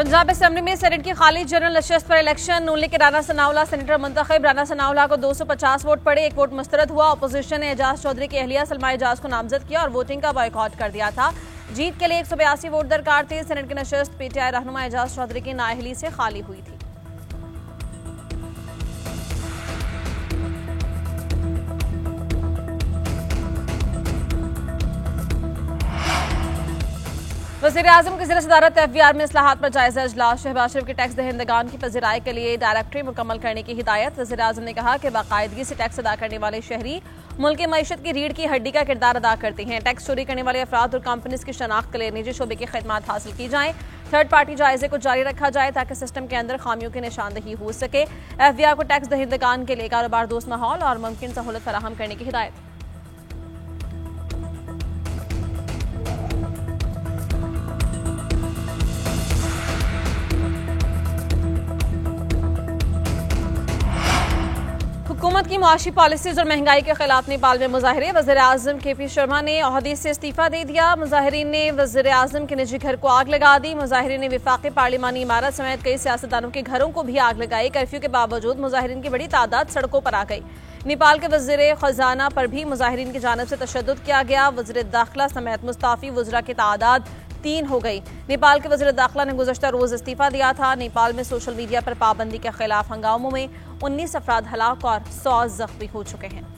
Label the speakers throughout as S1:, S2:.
S1: Punjab assembly में senate की खाली जनरल नशस्त पर इलेक्शन। नून लीग के राना सनाउल्लाह सेनेटर मुंतखब। राना सनाउल्लाह को 250 वोट पड़े, 1 वोट मुस्तरद हुआ। अपोजिशन ने एजाज चौधरी की अहलिया सलमा एजाज को नामजद किया और वोटिंग का बॉयकॉट कर दिया था। जीत के लिए 182 वोट दरकार थे। सेनेट की नशस्त पीटीआई रहनुमा एजाज चौधरी की नाअहली से खाली हुई थी। वज़ीर-ए-आज़म की ज़ेर-ए-सदारत एफबीआर में इस्लाहात पर जायजा इजलास। शहबाज शरीफ की टैक्स दहिंदगान की पज़ीराई के लिए डायरेक्टरी मुकम्मल करने की हिदायत। वज़ीर-ए-आज़म ने कहा कि बाकायदगी से टैक्स अदा करने वाले शहरी मुल्क की मईशत की रीढ़ की हड्डी का किरदार अदा करते हैं। टैक्स चोरी करने वाले अफराद और कंपनीज की शनाख्त के लिए निजी शोबे की खिदमात हासिल की जाएं। थर्ड पार्टी जायजे को जारी रखा जाए ताकि सिस्टम के अंदर खामियों की निशानदही हो सके। एफबीआर को टैक्स दहिंदगान के लिए कारोबार दोस्त माहौल और मुमकिन सहूलत फराहम करने की हिदायत। हुकूमत की मुआशी पॉलिसीज और महंगाई के खिलाफ नेपाल में मुजाहरे। वज़ीर-ए-आज़म केपी शर्मा ने ओहदे से इस्तीफा दे दिया। मुजाहिरीन ने वज़ीर-ए-आज़म के निजी घर को आग लगा दी। मुजाहिरीन ने विफाक़ी पार्लिमानी इमारत समेत कई सियासतदानों के घरों को भी आग लगाई। कर्फ्यू के बावजूद मुजाहिरीन की बड़ी तादाद सड़कों पर आ गई। नेपाल के वज़ीर खजाना पर भी मुजाहिरीन की जानिब से तशद्दुद किया गया। वज़ीर दाखिला समेत मुस्ताफ़ी वज़रा की तादाद 3 हो गई। नेपाल के वज़ीर दाखिला ने गुज़श्ता रोज़ इस्तीफा दिया था। नेपाल में सोशल मीडिया पर पाबंदी के खिलाफ हंगामों में 19 अफराद हलाक और 100 जख्मी हो चुके हैं।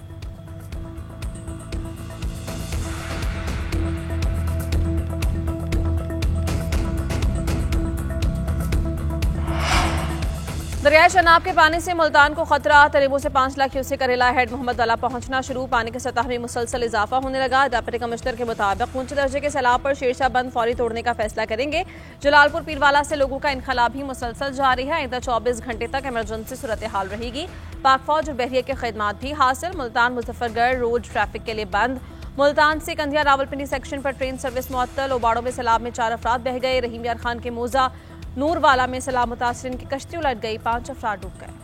S1: दरियाए शनाब के पानी से मुल्तान को खतरा। तरीबों से 5 लाख क्यूसेक करेला हेड मोहम्मद वाला पहुंचना शुरू। पानी की सतह में मुसलसल इजाफा होने लगा। डिप्टी कमिश्नर के मुताबिक ऊंचे दर्जे के सैलाब पर शेरशाह बंद फौरी तोड़ने का फैसला करेंगे। जलालपुर पीरवाला से लोगों का इनखला भी मुसलसल जारी है। आइंदा 24 घंटे तक इमरजेंसी सूरत हाल रहेगी। पाक फौज और बहरिया के खिदमात भी हासिल। मुल्तान मुजफ्फरगढ़ रोड ट्रैफिक के लिए बंद। मुल्तान से कंधिया रावलपिंडी सेक्शन पर ट्रेन सर्विस मुअत्तल। ओबाड़ों में सैलाब में 4 अफराद बह गए। रहीम यार खान के मोजा नूरवाला में सैलाब मुतासरीन की कश्ती उलट गई, 5 अफराद डूब गए।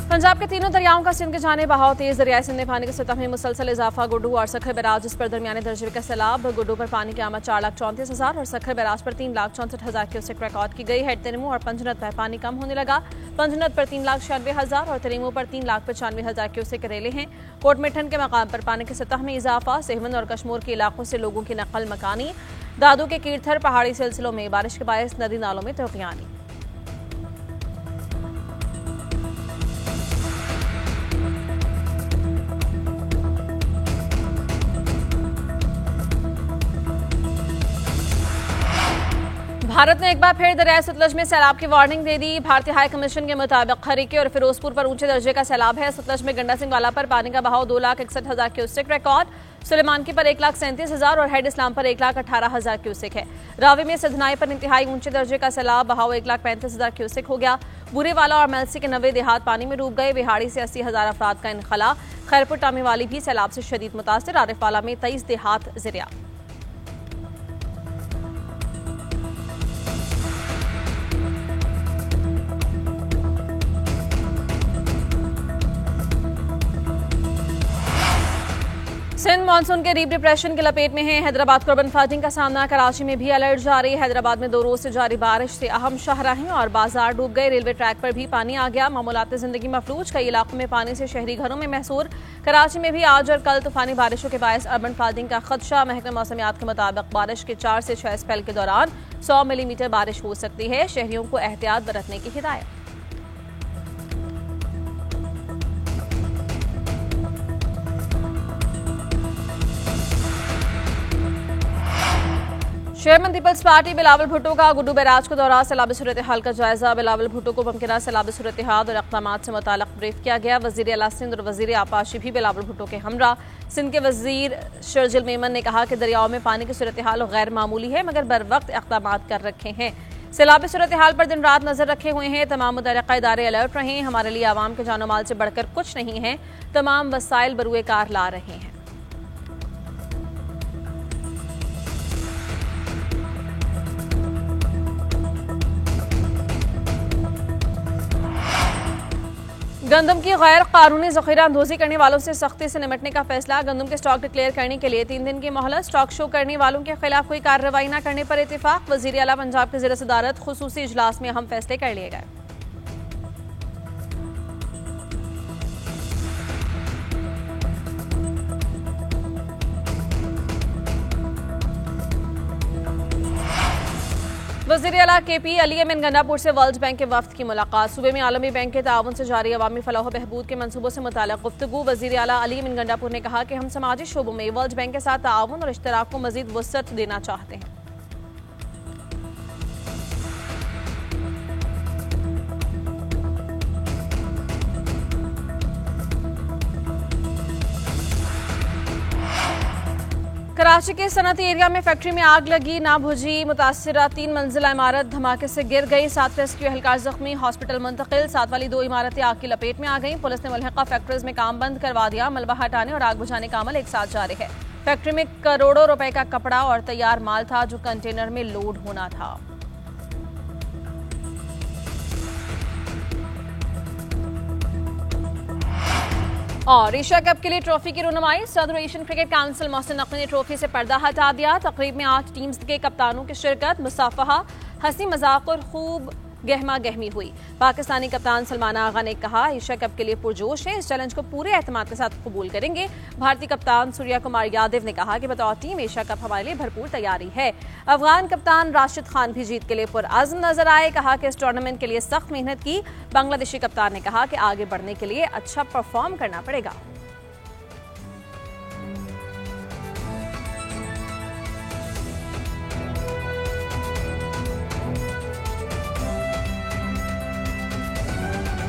S1: पंजाब के तीनों दरियाओं का सिंध के जाने बहाव तेज। दरियाए सिंध में पानी की सतह में मुसलसल इजाफा। गुड्डू और सखर बैराज पर दरमियाने दर्जे का सैलाब। गुड्डू पर पानी की आमद 4,34,000 और सखर बैराज पर 3,64,000 क्यूसेक रिकॉर्ड की गई है। तरीमू और पंजनद पर पानी कम होने लगा। पंजनद पर 3,96,000 और तरीमू पर 3,95,000 क्यूसेक रेले हैं। कोटमेठन के मकाम पर पानी की सतह में इजाफा। सेहवन और कश्मीर के इलाकों से लोगों की नकल मकानी। दादू के कीर्थर पहाड़ी सिलसिलों में बारिश के बायस नदी नालों में तोक़ियानी। भारत ने एक बार फिर दरियाए सतलज में सैलाब की वार्निंग दे दी। भारतीय हाई कमीशन के मुताबिक खरीके और फिरोजपुर पर ऊंचे दर्जे का सैलाब है। सतलज में गंडा सिंह वाला पर पानी का बहाव 2,61,000 क्यूसेक रिकॉर्ड। सुलेमानकी पर 1,37,000 और हेड इस्लाम पर 1,18,000 क्यूसेक है। रावी में सिधनाई पर इंतहाई ऊंचे दर्जे का सैलाब, बहाव 1,35,000 क्यूसेक हो गया। बुरेवाला और मेलसी के 90 देहात पानी में डूब गए। बिहाड़ी से 80,000 अफराद का इनखला। खैरपुर टामे वाली भी सैलाब से शदीद मुतासिर। आरिफवाला में 23 देहात ज़िरिया। सिंध मानसून के डीप डिप्रेशन की लपेट में है। हैदराबाद को अर्बन फ्लडिंग का सामना। कराची में भी अलर्ट जारी। हैदराबाद में 2 रोज से जारी बारिश से अहम शाहराहें और बाजार डूब गए। रेलवे ट्रैक पर भी पानी आ गया। मामूलात जिंदगी मफलूज। कई इलाकों में पानी से शहरी घरों में महसूर। कराची में भी आज और कल तूफानी बारिशों के बायस अर्बन फ्लडिंग का खदशा। महकमा मौसमियात के मुताबिक बारिश के 4 से 6 स्पेल के दौरान 100 मिलीमीटर बारिश हो सकती है। शहरियों को एहतियात बरतने की हिदायत। Chairman Peoples Party Bilawal Bhutto का गुड्डू बैराज को दौरा। सैलाबी सूरत हाल का जायजा। बिलावल भुट्टो को मुमकिन सैलाबी सूरत हाल और इक़दाम से मुताल्लिक़ ब्रीफ किया गया। वज़ीर आला सिंध और वज़ीर आपाशी भी बिलावल भुट्टो के हमरा। सिंध के वज़ीर शर्जिल मेमन ने कहा कि दरियाओं में पानी की सूरत हाल गैर मामूली है मगर बर वक्त इक़दाम कर रखे हैं। सैलाबी सूरत हाल पर दिन रात नजर रखे हुए हैं। तमाम मुतल्लिक़ा इदारे अलर्ट रहें। हमारे लिए आवाम के जानो माल से बढ़कर कुछ नहीं है। तमाम वसाइल बरूए कार ला रहे हैं। गंदम की गैर कानूनी जखीरा अंदोजी करने वालों से सख्ती से निपटने का फैसला। गंदम के स्टॉक डिक्लेयर करने के लिए 3 दिन की मोहलत। स्टॉक शो करने वालों के खिलाफ कोई कार्रवाई न करने पर इत्तेफाक। वजीर आला पंजाब के ज़ेर सदारत खुसूसी इजलास में अहम फैसले कर लिए गए। वज़ीर आला KP अली एमएन गंडापुर से वर्ल्ड बैंक के वफ्द की मुलाकात। सूबे में आलमी बैंक के ताउन से जारी अवामी फलाह बहबूद के मंसूबों से मुताल्लिक़ गुफ्तगू। वज़ीर आला अली एमएन गंडापुर ने कहा कि हम समाजी शोबों में वर्ल्ड बैंक के साथ ताउन और इश्तराक को मज़ीद वुसअत देना चाहते हैं। कराची के सनती एरिया में फैक्ट्री में आग लगी, ना बुझी। मुतासिरा 3 मंजिला इमारत धमाके से गिर गई। 7 रेस्क्यू एहलकार जख्मी, हॉस्पिटल मुंतकिल। 7 वाली 2 इमारतें आग की लपेट में आ गईं। पुलिस ने मुल्हिका फैक्ट्रीज में काम बंद करवा दिया। मलबा हटाने और आग बुझाने का अमल एक साथ जारी है। फैक्ट्री में करोड़ों रुपए का कपड़ा और तैयार माल था जो कंटेनर में लोड होना था। और एशिया कप के लिए ट्रॉफी की रुनुमाई। सदर Asian cricket council Mohsin Naqvi ने ट्रॉफी से पर्दा हटा दिया। तकरीब में 8 टीम्स के कप्तानों की शिरकत, मुसाफहा, हंसी मजाक और खूब गहमा गहमी हुई। पाकिस्तानी कप्तान सलमान आगा ने कहा एशिया कप के लिए पुरजोश है, इस चैलेंज को पूरे एतमाद के साथ कबूल करेंगे। भारतीय कप्तान सूर्या कुमार यादव ने कहा कि बतौर टीम एशिया कप हमारे लिए भरपूर तैयारी है। अफगान कप्तान राशिद खान भी जीत के लिए पुरअज़्म नजर आए। कहा कि इस टूर्नामेंट के लिए सख्त मेहनत की। बांग्लादेशी कप्तान ने कहा कि आगे बढ़ने के लिए अच्छा परफॉर्म करना पड़ेगा।